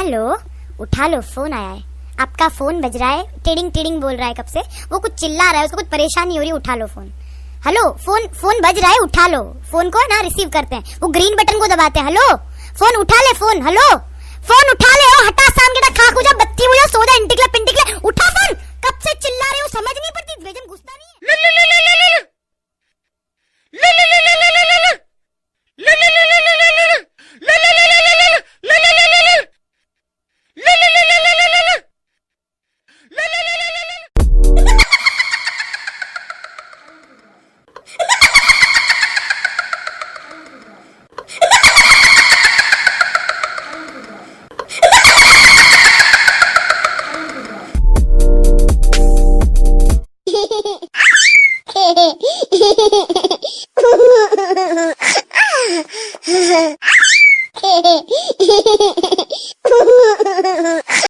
Hello, उठा लो, phone आया है। आपका फोन बज रहा है, टिडिंग टिडिंग बोल रहा है कब से। वो कुछ चिल्ला रहा है, उसको कुछ परेशानी हो रही है, उठा लो फोन। हेलो, फोन बज रहा है, उठा लो फोन को ना। रिसीव करते हैं, वो ग्रीन बटन को दबाते हैं। हेलो, फोन उठा ले, फोन। हेलो, फोन उठा ले। ओ हटा, शाम के खा खुजा बत्ती हुई सो जा, इंटिकला पिंटिकला, उठा फोन। कब से चिल्ला रहे हो, समझ नहीं पड़ती, बेजम गुस्सा नहीं है। Hehehehe